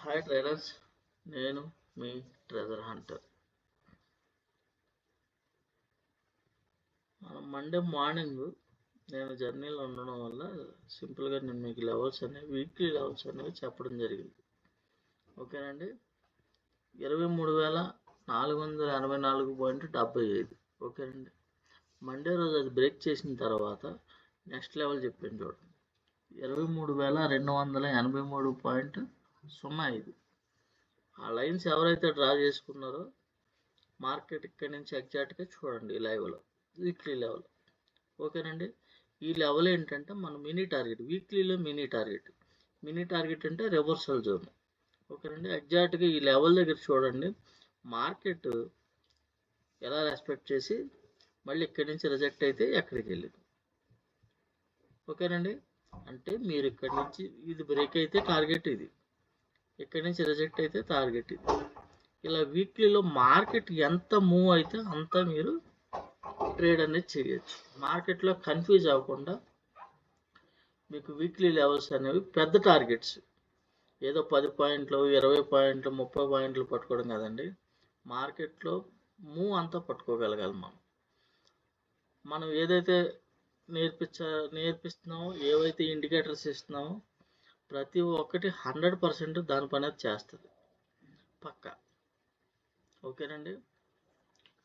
Hi traders, నేను మీ treasure Hunter. Monday morning నేను జర్నీలో ఉండడం వల్ల సింపుల్గా నేను మీకు లెవెల్స్ అనేవి వీక్లీ లెవెల్స్ అనేవి చెప్పడం జరిగింది. ఓకేనండి. 23,484.75. ఓకేనండి. మండే రోజు అది బ్రేక్ చేసిన తర్వాత నెక్స్ట్ లెవెల్ చెప్పాను చూడండి, 23,283.05. ఆ లైన్స్ ఎవరైతే డ్రా చేసుకున్నారో మార్కెట్ ఇక్కడి నుంచి ఎగ్జాక్ట్గా చూడండి లైవ్లో వీక్లీ లెవెల్. ఓకేనండి. ఈ లెవెల్ ఏంటంటే మన మినీ టార్గెట్, వీక్లీలో మినీ టార్గెట్ అంటే రివర్సల్ జోన్. ఓకేనండి. ఎగ్జాక్ట్గా ఈ లెవెల్ దగ్గర చూడండి మార్కెట్ ఎలా రెస్పెక్ట్ చేసి మళ్ళీ ఇక్కడి నుంచి రిజెక్ట్ అయితే ఎక్కడికి వెళ్ళింది. ఓకేనండి. అంటే మీరు ఇక్కడి నుంచి ఇది బ్రేక్ అయితే టార్గెట్ ఇది, ఇక్కడి నుంచి రిజెక్ట్ అయితే టార్గెట్ ఇది. ఇలా వీక్లీలో మార్కెట్ ఎంత మూవ్ అయితే అంత మీరు ట్రేడ్ అనేది చేయొచ్చు. మార్కెట్లో కన్ఫ్యూజ్ అవ్వకుండా మీకు వీక్లీ లెవెల్స్ అనేవి పెద్ద టార్గెట్స్, ఏదో 10 పాయింట్లు 20 పాయింట్లు 30 పాయింట్లు పట్టుకోవడం కదండి. మార్కెట్లో మూవ్ అంతా పట్టుకోగలగాలి. మనం ఏదైతే నేర్పిస్తున్నామో, ఏవైతే ఇండికేటర్స్ ఇస్తున్నామో ప్రతి ఒక్కటి 100% దాని పని చేస్తుంది పక్కా. ఓకేనండి.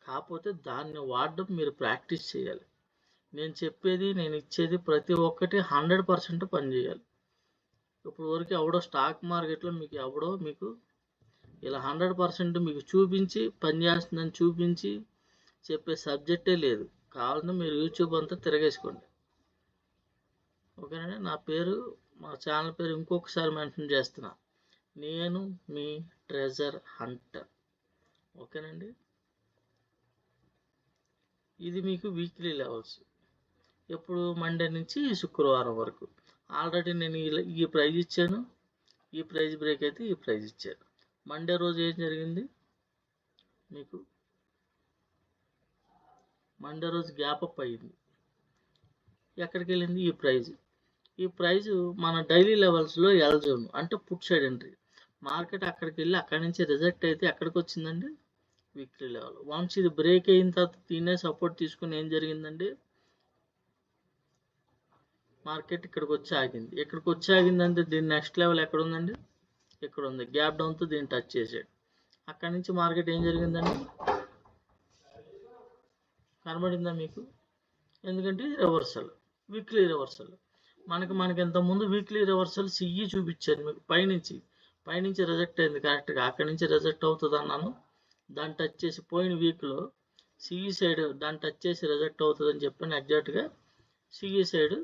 కాకపోతే దాన్ని వాడడం మీరు ప్రాక్టీస్ చేయాలి. నేను చెప్పేది, నేను ఇచ్చేది ప్రతి ఒక్కటి 100% పనిచేయాలి. ఇప్పుడు వరకు ఎవడో స్టాక్ మార్కెట్లో మీకు ఇలా 100% మీకు చూపించి పనిచేస్తుందని చూపించి చెప్పే సబ్జెక్టే లేదు. కావాలంటే మీరు యూట్యూబ్ అంతా తిరగేసుకోండి. ఓకేనండి. మా ఛానల్ పేరు ఇంకొకసారి మెన్షన్ చేస్తున్నా, నేను మీ ట్రెజర్ హంటర్. ఓకేనండి. ఇది మీకు వీక్లీ లెవెల్స్ ఎప్పుడు మండే నుంచి శుక్రవారం వరకు. ఆల్రెడీ నేను ఈ ప్రైజ్ ఇచ్చాను, ఈ ప్రైజ్ బ్రేక్ అయితే ఈ ప్రైజ్ ఇచ్చాను. మండే రోజు ఏం జరిగింది మీకు, మండే రోజు గ్యాప్ అప్ అయ్యింది. ఎక్కడికి వెళ్ళింది ఈ ప్రైజ్ మన డైలీ లెవెల్స్లో ఎల్ జోన్ అంటే పుట్ సైడ్ ఎంట్రీ. మార్కెట్ అక్కడికి వెళ్ళి అక్కడి నుంచి రిజెక్ట్ అయితే ఎక్కడికి వచ్చిందండి, వీక్లీ లెవెల్. వన్స్ ఇది బ్రేక్ అయిన తర్వాత దీన్నే సపోర్ట్ తీసుకుని ఏం జరిగిందండి, మార్కెట్ ఇక్కడికి వచ్చి ఆగింది. ఆగిందంటే దీని నెక్స్ట్ లెవెల్ ఎక్కడ ఉందండి, ఇక్కడ ఉంది. గ్యాప్ డౌన్తో దీన్ని టచ్ చేసాడు. అక్కడి నుంచి మార్కెట్ ఏం జరిగిందండి, కనబడిందా మీకు? ఎందుకంటే ఇది రివర్సల్, వీక్లీ రివర్సల్. మనకి ఇంతకుముందు వీక్లీ రివర్సల్ సిఈ చూపించాను మీకు. పైనుంచి రిజెక్ట్ అయింది కరెక్ట్గా. అక్కడి నుంచి రిజెక్ట్ అవుతుంది అన్నాను. దాన్ని టచ్ చేసి పోయిన వీక్లో సిఈ సైడ్ దాన్ని టచ్ చేసి రిజెక్ట్ అవుతుందని చెప్పాను. ఎగ్జాక్ట్గా సిఈ సైడ్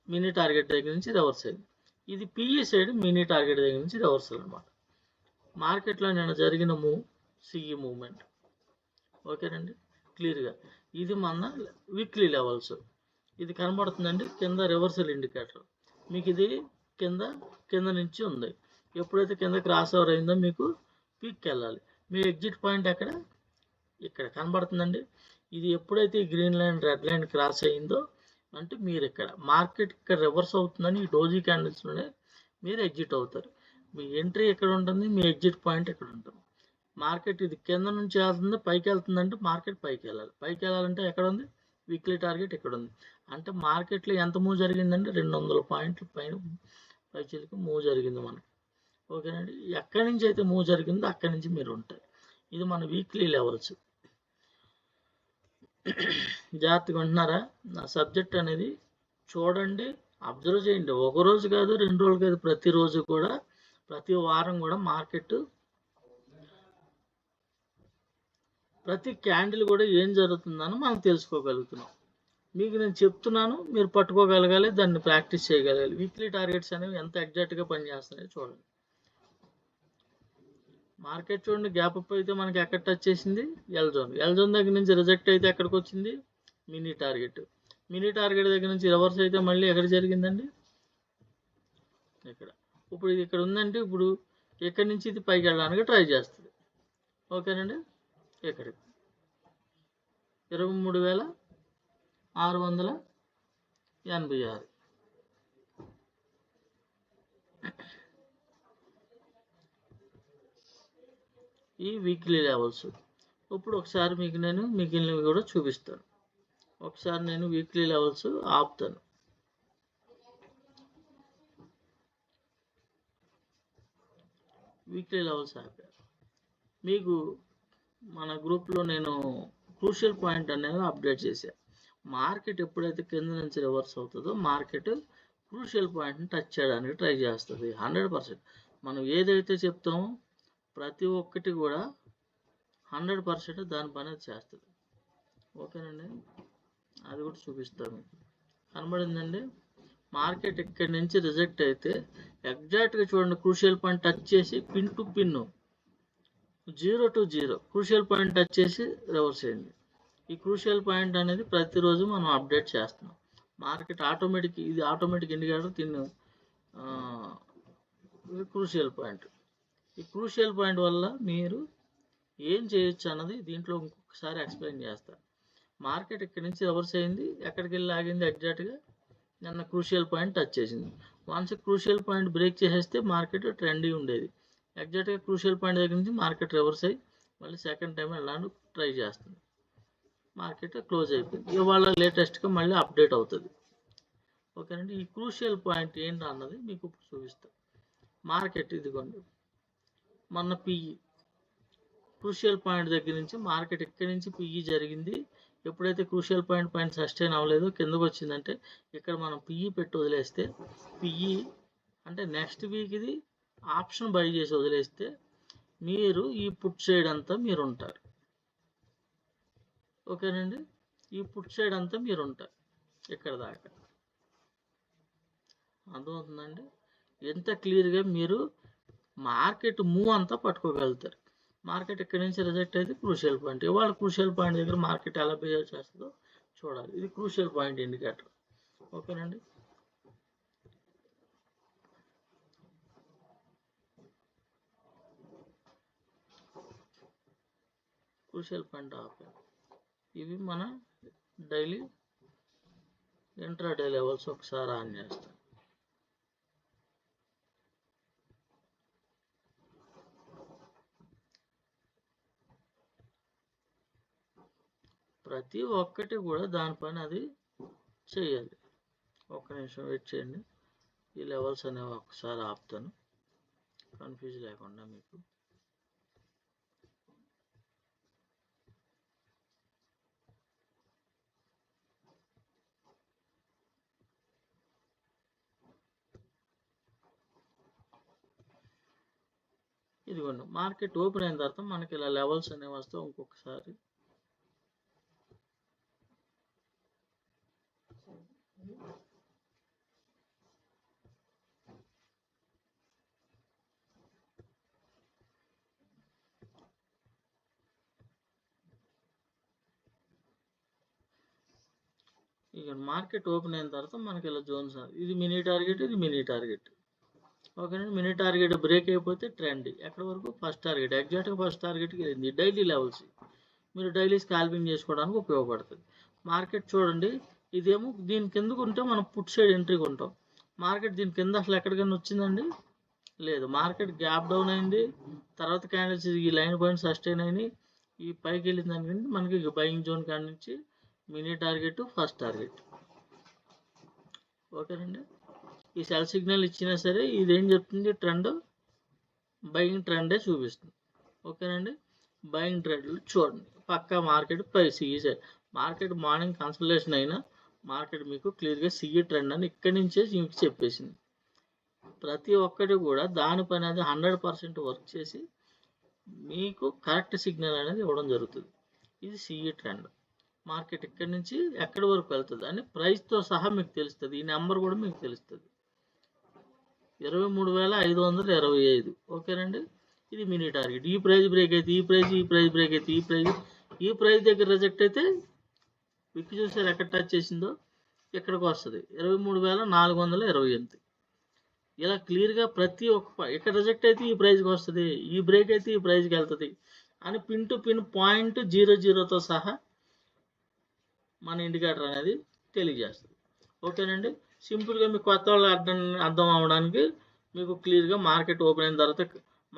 మినీ టార్గెట్ దగ్గర నుంచి రివర్స్ అయింది. ఇది పిఈ సైడ్ మినీ టార్గెట్ దగ్గర నుంచి రివర్సల్ అనమాట. మార్కెట్లో నిన్న జరిగిన సిఈ మూవ్మెంట్. ఓకేనండి. క్లియర్గా ఇది మన వీక్లీ లెవెల్స్. ఇది కనబడుతుందండి కింద రివర్సల్ ఇండికేటర్. మీకు ఇది కింద నుంచి ఉంది. ఎప్పుడైతే కింద క్రాస్ ఓవర్ అయిందో మీకు పీక్కి వెళ్ళాలి. మీ ఎగ్జిట్ పాయింట్ ఇక్కడ కనబడుతుందండి. ఇది ఎప్పుడైతే green line red line cross అయ్యిందో అంటే మీరు మార్కెట్ ఇక్కడ రివర్స్ అవుతుందని ఈ డోజీ క్యాండిల్స్లోనే మీరు ఎగ్జిట్ అవుతారు. మీ ఎంట్రీ ఎక్కడ ఉంటుంది, మీ ఎగ్జిట్ పాయింట్ ఎక్కడ ఉంటుంది. మార్కెట్ ఇది కింద నుంచి వెళ్తుంది, పైకి వెళ్తుందంటే మార్కెట్ పైకి వెళ్ళాలంటే ఎక్కడ ఉంది, వీక్లీ టార్గెట్ ఇక్కడ ఉంది. అంటే మార్కెట్లో ఎంత మూవ్ జరిగిందంటే 200 పాయింట్లు పైకి మూవ్ జరిగింది మనకి. ఓకేనండి. ఎక్కడి నుంచి అయితే మూవ్ జరిగిందో అక్కడి నుంచి మీరు ఉంటారు. ఇది మన వీక్లీ లెవెల్స్. జాగ్రత్తగా ఉంటున్నారా? నా సబ్జెక్ట్ అనేది చూడండి, అబ్జర్వ్ చేయండి. ఒక రోజు కాదు, 2 రోజులు కాదు, ప్రతిరోజు కూడా, ప్రతి వారం కూడా మార్కెట్ ప్రతి క్యాండిల్ కూడా ఏం జరుగుతుందని మనం తెలుసుకోగలుగుతున్నాం. మీకు నేను చెప్తున్నాను, మీరు పట్టుకోగలగాలి, దాన్ని ప్రాక్టీస్ చేయగలగాలి. వీక్లీ టార్గెట్స్ అనేవి ఎంత ఎగ్జాక్ట్గా పనిచేస్తున్నాయో చూడండి. మార్కెట్ చూడండి, గ్యాప్ అప్ అయితే మనకి ఎక్కడ టచ్ చేసింది, ఎల్ జోన్ దగ్గర నుంచి రిజెక్ట్ అయితే ఎక్కడికి వచ్చింది, మినీ టార్గెట్ దగ్గర నుంచి రివర్స్ అయితే మళ్ళీ ఎక్కడ జరిగిందండి, ఇక్కడ. ఇప్పుడు ఇది ఇక్కడ ఉందంటే ఇప్పుడు ఎక్కడి నుంచి ఇది పైకి వెళ్ళడానికి ట్రై చేస్తుంది. ఓకేనండి. ఎక్కడికి 23,686. ఈ వీక్లీ లెవెల్స్. ఇప్పుడు ఒకసారి మీకు నేను మిగిలినవి కూడా చూపిస్తాను. ఒకసారి నేను వీక్లీ లెవెల్స్ ఆపుతాను. వీక్లీ లెవెల్స్ ఆపాను. మీకు మన గ్రూప్లో నేను క్రూషియల్ పాయింట్ అనేది అప్డేట్ చేశాను. మార్కెట్ ఎప్పుడైతే కింద నుంచి రివర్స్ అవుతుందో మార్కెట్ క్రూషియల్ పాయింట్ని టచ్ చేయడానికి ట్రై చేస్తుంది. 100% మనం ఏదైతే చెప్తామో ప్రతి ఒక్కటి కూడా 100% దాని పని చేస్తుంది. ఓకేనండి, అది కూడా చూపిస్తాను. కనబడిందండి? మార్కెట్ ఇక్కడి నుంచి రిజెక్ట్ అయితే ఎగ్జాక్ట్గా చూడండి, క్రూషియల్ పాయింట్ టచ్ చేసి pin to pin 0 to 0 crucial point touch చేసి రివర్స్ అయింది. ఈ క్రూషియల్ పాయింట్ అనేది ప్రతిరోజు మనం అప్డేట్ చేస్తున్నాం. మార్కెట్ ఆటోమేటిక్, ఇది ఆటోమేటిక్ ఇండికేటర్, దీన్ని క్రూషియల్ పాయింట్. ఈ క్రూషియల్ పాయింట్ వల్ల మీరు ఏం చేయొచ్చు అన్నది దీంట్లో ఇంకొకసారి ఎక్స్ప్లెయిన్ చేస్తాను. మార్కెట్ ఇక్కడి నుంచి రివర్స్ అయింది, ఎక్కడికి వెళ్ళి ఆగింది ఎగ్జాక్ట్గా నిన్న క్రూషియల్ పాయింట్ టచ్ చేసింది. వన్స్ క్రూషియల్ పాయింట్ బ్రేక్ చేసేస్తే మార్కెట్ ట్రెండీ ఉండేది. ఎగ్జాక్ట్గా క్రూషియల్ పాయింట్ దగ్గర నుంచి మార్కెట్ రివర్స్ అయ్యి మళ్ళీ సెకండ్ టైం వెళ్ళడానికి ట్రై చేస్తుంది. మార్కెట్ క్లోజ్ అయిపోయింది. ఇవాళ లేటెస్ట్గా మళ్ళీ అప్డేట్ అవుతుంది. ఓకేనండి, ఈ క్రూషియల్ పాయింట్ ఏంటి అన్నది మీకు ఇప్పుడు చూపిస్తాను. మార్కెట్ ఇదిగోండి, మొన్న పిఈ క్రూషియల్ పాయింట్ దగ్గర నుంచి మార్కెట్ ఇక్కడి నుంచి పిఈ జరిగింది. ఎప్పుడైతే క్రూషియల్ పాయింట్ పైన సస్టైన్ అవ్వలేదో కిందకు వచ్చిందంటే ఇక్కడ మనం పిఈ పెట్టి వదిలేస్తే, పిఈ అంటే నెక్స్ట్ వీక్ ఇది ఆప్షన్ బై చేసి వదిలేస్తే మీరు ఈ పుట్ సైడ్ అంతా మీరు ఉంటారు. ఓకేనండి, ఈ పుట్ సైడ్ అంతా మీరు ఉంటారు ఇక్కడ దాకా. అర్థమవుతుందండి? ఎంత క్లియర్గా మీరు మార్కెట్ మూవ్ అంతా పట్టుకోగలుగుతారు. మార్కెట్ ఇక్కడ నుంచి రిజెక్ట్ అయితే క్రూషియల్ పాయింట్, ఇవాళ క్రూషియల్ పాయింట్ దగ్గర మార్కెట్ ఎలా బిహేవ్ చేస్తుందో చూడాలి. ఇది క్రూషియల్ పాయింట్ ఇండికేటర్. ఓకేనండి, క్రూషియల్ పాయింట్ ఆఫ్. ఇవి మన డైలీ ఇంట్రాడే లెవెల్స్. ఒకసారి ఆన్ చేస్తాం. ప్రతి ఒక్కటి కూడా దాని పని అది చేయాలి. ఒక్క నిమిషం వెయిట్ చేయండి. ఈ లెవెల్స్ అనేవి ఒకసారి ఆపుతాను, కన్ఫ్యూజ్ లేకుండా మీకు. ఇదిగోండి, మార్కెట్ ఓపెన్ అయిన తర్వాత మనకి ఇలా లెవెల్స్ అనేవి వస్తే ఇంకొకసారి ఇక మార్కెట్ ఓపెన్ అయిన తర్వాత మనకి ఇలా జోన్స్, ఇది మినీ టార్గెట్, ఇది మినీ టార్గెట్. ఓకేనండి, మినీ టార్గెట్ బ్రేక్ అయిపోతే ట్రెండ్ ఎక్కడి వరకు ఫస్ట్ టార్గెట్, ఎగ్జాక్ట్గా ఫస్ట్ టార్గెట్కి వెళ్ళింది. డైలీ లెవెల్స్ మీరు డైలీ స్కాల్పింగ్ చేసుకోవడానికి ఉపయోగపడుతుంది. మార్కెట్ చూడండి, ఇదేమో దీని కిందకు ఉంటే మనం పుట్ సైడ్ ఎంట్రీకి ఉంటాం. మార్కెట్ దీని కింద అసలు ఎక్కడికైనా వచ్చిందండి? లేదు. మార్కెట్ గ్యాప్ డౌన్ అయింది, తర్వాత క్యాండిల్స్ ఈ లైన్ పాయింట్ సస్టైన్ అయినాయి, ఈ పైకి వెళ్ళిన దానికి మనకి బయింగ్ జోన్ కాడి నుంచి మినీ టార్గెట్, ఫస్ట్ టార్గెట్. ఓకేనండి, ఈ సెల్ సిగ్నల్ ఇచ్చినా సరే ఇదేం చెప్తుంది? ట్రెండ్ బయింగ్ ట్రెండే చూపిస్తుంది. ఓకేనండి, బయింగ్ ట్రెండ్ చూడండి పక్కా మార్కెట్ పై సిఈ మార్కెట్ మార్నింగ్ కన్సల్టేషన్ అయినా మార్కెట్ మీకు క్లియర్గా సిఈ ట్రెండ్ అని ఇక్కడి నుంచే మీకు చెప్పేసింది. ప్రతి ఒక్కటి కూడా దాని పని అది 100% వర్క్ చేసి మీకు కరెక్ట్ సిగ్నల్ అనేది ఇవ్వడం జరుగుతుంది. ఇది సిఈ ట్రెండ్. మార్కెట్ ఇక్కడి నుంచి ఎక్కడి వరకు వెళ్తుంది అని ప్రైస్తో సహా మీకు తెలుస్తుంది. ఈ నెంబర్ కూడా మీకు తెలుస్తుంది, 23,525. ఓకేనండి, ఇది మినీ టార్గెట్. ఈ ప్రైస్ బ్రేక్ అయితే ఈ ప్రైస్, ఈ ప్రైస్ బ్రేక్ అయితే ఈ ప్రైస్ దగ్గర రిజెక్ట్ అయితే విక్ చూసారు ఎక్కడ టచ్ చేసిందో ఇక్కడికి వస్తుంది 23,428. ఇలా క్లియర్గా ప్రతి ఒక్క ఇక్కడ రిజెక్ట్ అయితే ఈ ప్రైస్కి వస్తుంది, ఈ బ్రేక్ అయితే ఈ ప్రైస్కి వెళ్తుంది అని పిన్ టు పిన్ పాయింట్ 00తో సహా మన ఇండికేటర్ అనేది తెలియజేస్తుంది. ఓకేనండి, సింపుల్గా మీకు కొత్త వాళ్ళు అర్థం అవ్వడానికి మీకు క్లియర్గా మార్కెట్ ఓపెన్ అయిన తర్వాత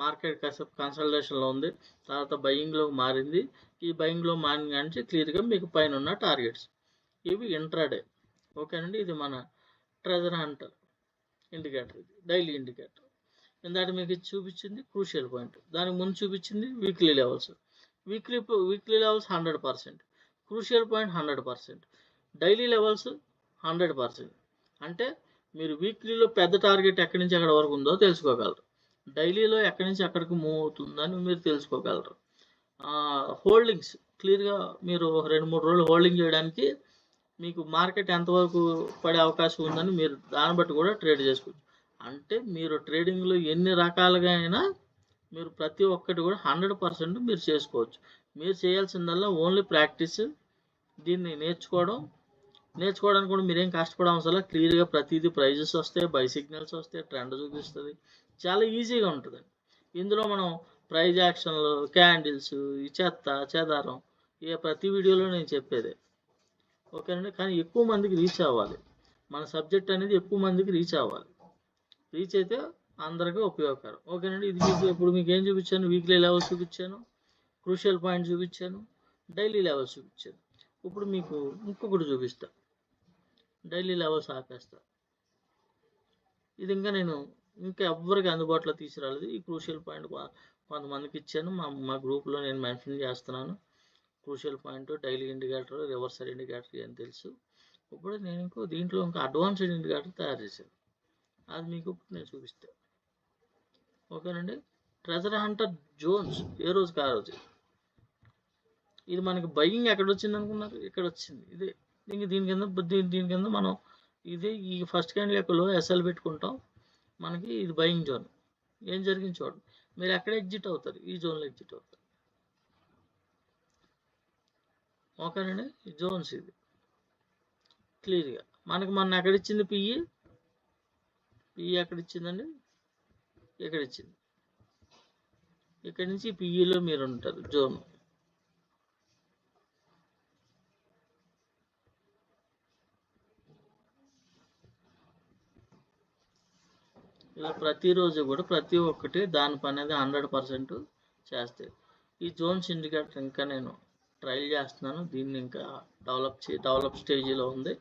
మార్కెట్ కన్సల్టేషన్లో ఉంది, తర్వాత బయింగ్లోకి మారింది. ఈ బయింగ్లో మారిన నుంచి క్లియర్గా మీకు పైన ఉన్న టార్గెట్స్ ఇవి ఇంట్రాడే. ఓకేనండి, ఇది మన ట్రెజర్ హంటర్ ఇండికేటర్, ఇది డైలీ ఇండికేటర్. ఇందాక మీకు ఇది చూపించింది క్రూషియల్ పాయింట్, దానికి ముందు చూపించింది weekly levels. Weekly levels 100%, crucial point 100%, daily levels 100%. అంటే మీరు వీక్లీలో పెద్ద టార్గెట్ ఎక్కడి నుంచి ఎక్కడి వరకు ఉందో తెలుసుకోగలరు, డైలీలో ఎక్కడి నుంచి ఎక్కడికి మూవ్ అవుతుందని మీరు తెలుసుకోగలరు. హోల్డింగ్స్ క్లియర్గా మీరు 2-3 రోజులు హోల్డింగ్ చేయడానికి మీకు మార్కెట్ ఎంతవరకు పడే అవకాశం ఉందని మీరు దాన్ని బట్టి కూడా ట్రేడ్ చేసుకోవచ్చు. అంటే మీరు ట్రేడింగ్లో ఎన్ని రకాలుగా అయినా మీరు ప్రతి ఒక్కటి కూడా 100% మీరు చేసుకోవచ్చు. మీరు చేయాల్సిందల్లా ఓన్లీ ప్రాక్టీస్, దీన్ని నేర్చుకోవడానికి కూడా మీరేం కష్టపడే అవసరం. క్లియర్గా ప్రతిదీ ప్రైజెస్ వస్తాయి, బై సిగ్నల్స్ వస్తాయి, ట్రెండ్ చూపిస్తుంది, చాలా ఈజీగా ఉంటుంది. ఇందులో మనం ప్రైజ్ యాక్షన్లు, క్యాండిల్స్, ఈ చెదారం ప్రతి వీడియోలో నేను చెప్పేదే. ఓకేనండి, కానీ ఎక్కువ మందికి రీచ్ అవ్వాలి, మన సబ్జెక్ట్ అనేది ఎక్కువ మందికి రీచ్ అవ్వాలి. రీచ్ అయితే అందరికీ ఉపయోగకరం. ఓకేనండి, ఇది మీకు ఇప్పుడు మీకు ఏం చూపించాను, వీక్లీ లెవెల్స్ చూపించాను, క్రూషియల్ పాయింట్ చూపించాను, డైలీ లెవెల్స్ చూపించాను. ఇప్పుడు మీకు ఇంకొకటి చూపిస్తా, డైలీ లెవెల్స్ ఆపేస్తా. ఇది ఇంకా ఎవ్వరికి అందుబాటులో తీసుకురాలేదు. ఈ క్రూషియల్ పాయింట్ కొంతమందికి ఇచ్చాను, మా గ్రూప్లో నేను మెన్షన్ చేస్తున్నాను. Crucial point, daily indicator, reversal indicator అని తెలుసు. ఇప్పుడు నేను దీంట్లో ఇంకా అడ్వాన్స్డ్ ఇండికేటర్ తయారు చేశాను, అది మీకు ఇప్పుడు నేను చూపిస్తాను. ఓకేనండి, ట్రెజర్ హంటర్ జోన్స్ ఏ రోజుకి ఆ రోజు. ఇది మనకి బయింగ్ ఎక్కడ వచ్చింది అనుకున్నారు, ఇక్కడ వచ్చింది. ఇదే దీని కింద మనం ఇది ఈ ఫస్ట్ క్యాండిల్ యొక్క లో ఎస్ఎల్ పెట్టుకుంటాం. మనకి ఇది బయింగ్ జోన్. ఏం జరిగింది చూడండి, మీరు ఎక్కడ ఎగ్జిట్ అవుతారు, ఈ జోన్లో ఎగ్జిట్ అవుతారు. ఓకేనండి, ఈ జోన్స్ ఇది క్లియర్గా మనకి మొన్న ఎక్కడ ఇచ్చింది, పిఈ ఎక్కడ ఇచ్చిందండి, ఇక్కడ ఇచ్చింది. ఇక్కడి నుంచి పిఈలో మీరు ఉంటారు జోన్. ఇలా ప్రతిరోజు కూడా ప్రతి ఒక్కటి దాని పని అనేది 100% చేస్తాయి. ఈ జోన్స్ ఇండికేటర్ ఇంకా నేను ట్రయల్ చేస్తున్నాను, దీన్ని ఇంకా డెవలప్ స్టేజ్లో ఉంది.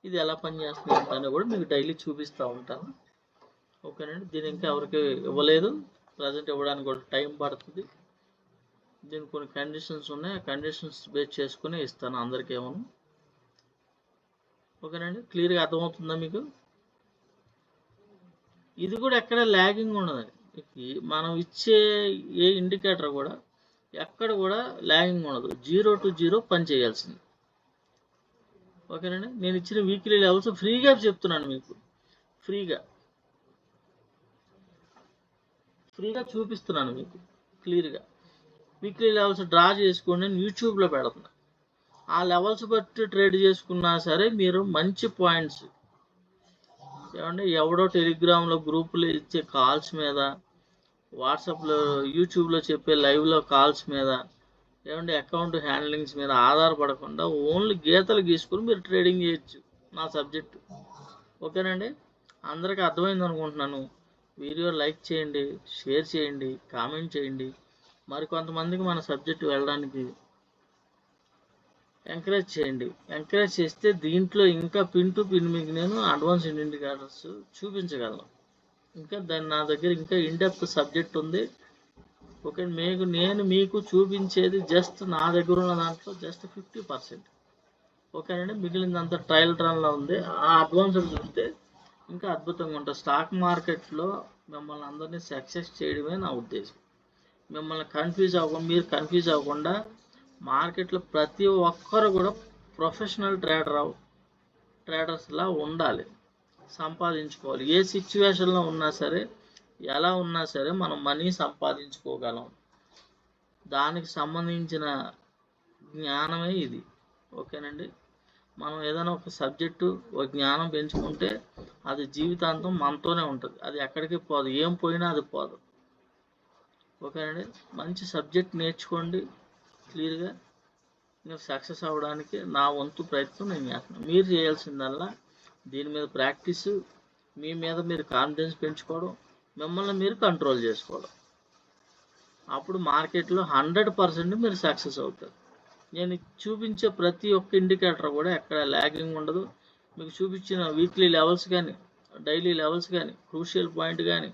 ఇది ఎలా పనిచేస్తుంది అంటే కూడా మీకు డైలీ చూపిస్తూ ఉంటాను. ఓకేనండి, దీని ఇంకా ఎవరికి ఇవ్వలేదు, ప్రజెంట్ ఇవ్వడానికి కూడా టైం పడుతుంది. దీనికి కొన్ని కండిషన్స్ ఉన్నాయి, ఆ కండిషన్స్ బేస్ చేసుకుని ఇస్తాను అందరికీ ఏమను. ఓకేనండి, క్లియర్గా అర్థమవుతుందా మీకు? ఇది కూడా ఎక్కడ ల్యాగింగ్ ఉండదండి, మనం ఇచ్చే ఏ ఇండికేటర్ కూడా ఎక్కడ కూడా ల్యాగింగ్ ఉండదు, 0 to 0 పని చేయాల్సింది. ఓకేనండి, నేను ఇచ్చిన వీక్లీ లెవెల్స్ ఫ్రీగా చెప్తున్నాను, మీకు ఫ్రీగా చూపిస్తున్నాను మీకు క్లియర్గా. వీక్లీ లెవెల్స్ డ్రా చేసుకోండి, నేను యూట్యూబ్లో పెడుతున్నా. ఆ లెవెల్స్ బట్టి ట్రేడ్ చేసుకున్నా సరే మీరు మంచి పాయింట్స్. ఏమంటే ఎవడో టెలిగ్రామ్లో గ్రూపులో ఇచ్చే కాల్స్ మీద, వాట్సాప్లో యూట్యూబ్లో చెప్పే లైవ్లో కాల్స్ మీద, ఏమంటే అకౌంట్ హ్యాండ్లింగ్స్ మీద ఆధారపడకుండా ఓన్లీ గీతలు గీసుకుని మీరు ట్రేడింగ్ చేయొచ్చు, నా సబ్జెక్టు. ఓకేనండి, అందరికీ అర్థమైంది అనుకుంటున్నాను. వీడియో లైక్ చేయండి, షేర్ చేయండి, కామెంట్ చేయండి. మరికొంతమందికి మన సబ్జెక్టు వెళ్ళడానికి ఎంకరేజ్ చేయండి. ఎంకరేజ్ చేస్తే దీంట్లో ఇంకా పిన్ టు పిన్ మీకు నేను అడ్వాన్స్డ్ ఇండికేటర్స్ చూపించగలను. ఇంకా నా దగ్గర ఇంకా ఇన్డెప్త్ సబ్జెక్ట్ ఉంది. ఓకే, నేను మీకు చూపించేది జస్ట్ నా దగ్గర ఉన్న దాంట్లో జస్ట్ 50%. ఓకేనండి, మిగిలినంత ట్రయల్ రన్లో ఉంది. ఆ అడ్వాన్స్డ్ చూస్తే ఇంకా అద్భుతంగా ఉంటుంది. స్టాక్ మార్కెట్లో మిమ్మల్ని అందరినీ సక్సెస్ చేయడమే నా ఉద్దేశం. మిమ్మల్ని మీరు కన్ఫ్యూజ్ అవ్వకుండా మార్కెట్లో ప్రతి ఒక్కరు కూడా ప్రొఫెషనల్ ట్రేడర్స్లా ఉండాలి, సంపాదించుకోవాలి. ఏ సిచ్యువేషన్లో ఉన్నా సరే, ఎలా ఉన్నా సరే మనం మనీ సంపాదించుకోగలం. దానికి సంబంధించిన జ్ఞానమే ఇది. ఓకేనండి, మనం ఏదైనా ఒక సబ్జెక్టు, ఒక జ్ఞానం పెంచుకుంటే అది జీవితాంతం మనతోనే ఉంటుంది, అది ఎక్కడికి పోదు, ఏం పోయినా అది పోదు. ఓకేనండి, మంచి సబ్జెక్ట్ నేర్చుకోండి. క్లియర్గా మీరు సక్సెస్ అవ్వడానికి నా వంతు ప్రయత్నం నేను చేస్తున్నాను. మీరు చేయాల్సిందల్లా దీని మీద ప్రాక్టీసు, మీ మీద మీరు కాన్ఫిడెన్స్ పెంచుకోవడం, మిమ్మల్ని మీరు కంట్రోల్ చేసుకోవడం. అప్పుడు మార్కెట్లో 100% మీరు సక్సెస్ అవుతారు. నేను చూపించే ప్రతి ఒక్క ఇండికేటర్ కూడా ఎక్కడ ల్యాగింగ్ ఉండదు. మీకు చూపించిన వీక్లీ లెవెల్స్ కానీ, డైలీ లెవెల్స్ కానీ, క్రూషియల్ పాయింట్ కానీ,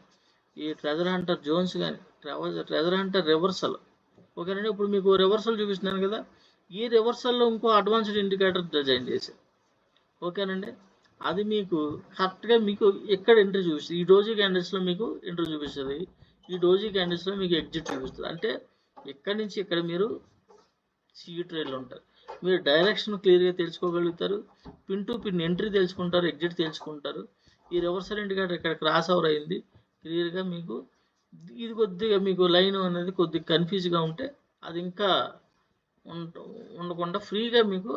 ఈ ట్రెజర్ హంటర్ జోన్స్ కానీ, ట్రెజర్ హంటర్ రివర్సల్. ఓకేనండి. ఇప్పుడు మీకు రివర్సల్ చూపిస్తున్నాను కదా, ఈ రివర్సల్లో ఇంకో అడ్వాన్స్డ్ ఇండికేటర్ డిజైన్ చేశాను. ఓకేనండి. అది మీకు కరెక్ట్గా మీకు ఎక్కడ ఎంట్రీ చూపిస్తుంది. ఈ డోజీ క్యాండిల్స్లో మీకు ఎంట్రీ చూపిస్తుంది, ఈ డోజీ క్యాండిల్స్లో మీకు ఎగ్జిట్ చూపిస్తుంది. అంటే ఎక్కడి నుంచి ఇక్కడ మీరు సిఈ ట్రేడ్లో ఉంటారు. మీరు డైరెక్షన్ క్లియర్గా తెలుసుకోగలుగుతారు, పిన్ టు పిన్ ఎంట్రీ తెలుసుకుంటారు, ఎగ్జిట్ తెలుసుకుంటారు. ఈ రివర్సల్ ఇండికేటర్ ఇక్కడ క్రాస్ ఓవర్ అయింది క్లియర్గా మీకు. ఇది కొద్దిగా మీకు లైన్ అనేది కొద్దిగా కన్ఫ్యూజ్గా ఉంటే అది ఇంకా ఉండకుండా ఫ్రీగా మీకు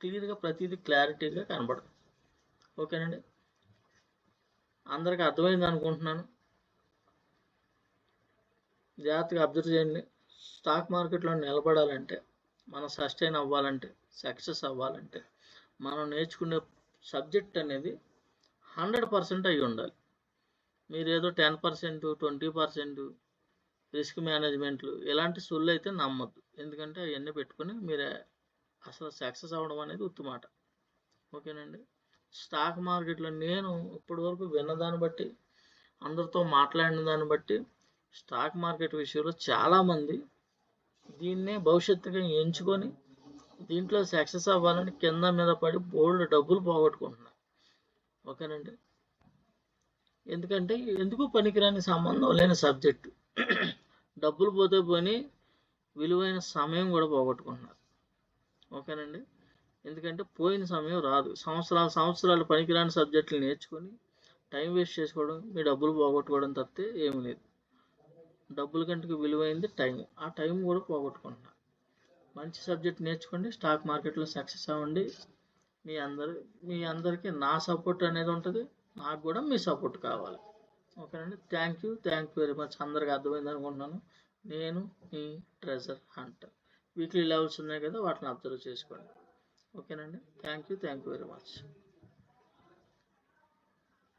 క్లియర్గా ప్రతిదీ క్లారిటీగా కనబడుతుంది. ఓకేనండి. అందరికీ అర్థమైంది అనుకుంటున్నాను. జాగ్రత్తగా అబ్జర్వ్ చేయండి. స్టాక్ మార్కెట్లో నిలబడాలంటే, మనం సస్టైన్ అవ్వాలంటే, సక్సెస్ అవ్వాలంటే, మనం నేర్చుకునే సబ్జెక్ట్ అనేది 100% అయి ఉండాలి. మీరు ఏదో 10%, 20% రిస్క్ మేనేజ్మెంట్లు ఇలాంటి సొల్లు అయితే నమ్మొద్దు. ఎందుకంటే అవన్నీ పెట్టుకొని మీరు అసలు సక్సెస్ అవ్వడం అనేది ఉత్తమాట. ఓకేనండి. స్టాక్ మార్కెట్లో నేను ఇప్పటి వరకు విన్నదాన్ని బట్టి, అందరితో మాట్లాడిన దాన్ని బట్టి, స్టాక్ మార్కెట్ విషయంలో చాలామంది దీన్నే భవిష్యత్తుగా ఎంచుకొని దీంట్లో సక్సెస్ అవ్వాలని కింద మీద పడి బోల్డ్ డబ్బులు పోగొట్టుకుంటున్నారు. ఓకేనండి. ఎందుకంటే ఎందుకు పనికిరాని సంబంధం లేని సబ్జెక్టు. డబ్బులు పోతే పోని విలువైన సమయం కూడా పోగొట్టుకుంటున్నారు. ఓకేనండి. ఎందుకంటే పోయిన సమయం రాదు. సంవత్సరాలు పనికిరాని సబ్జెక్టులు నేర్చుకొని టైం వేస్ట్ చేసుకోవడం, మీ డబ్బులు పోగొట్టుకోవడం తప్పితే ఏమీ లేదు. డబ్బుల కంటే విలువైంది టైం. ఆ టైం కూడా పోగొట్టుకుంటున్నారు. మంచి సబ్జెక్ట్ నేర్చుకోండి, స్టాక్ మార్కెట్లో సక్సెస్ అవ్వండి. మీ అందరికీ నా సపోర్ట్ అనేది ఉంటుంది, నాకు కూడా మీ సపోర్ట్ కావాలి. ఓకేనండి. Thank you very much. అందరికీ అర్థమైంది అనుకుంటున్నాను. నేను మీ ట్రెజర్ హంటర్. వీక్లీ లెవెల్స్ ఉన్నాయి కదా, వాటిని అబ్జర్వ్ చేసుకోండి. ఓకేనండి. Thank you very much.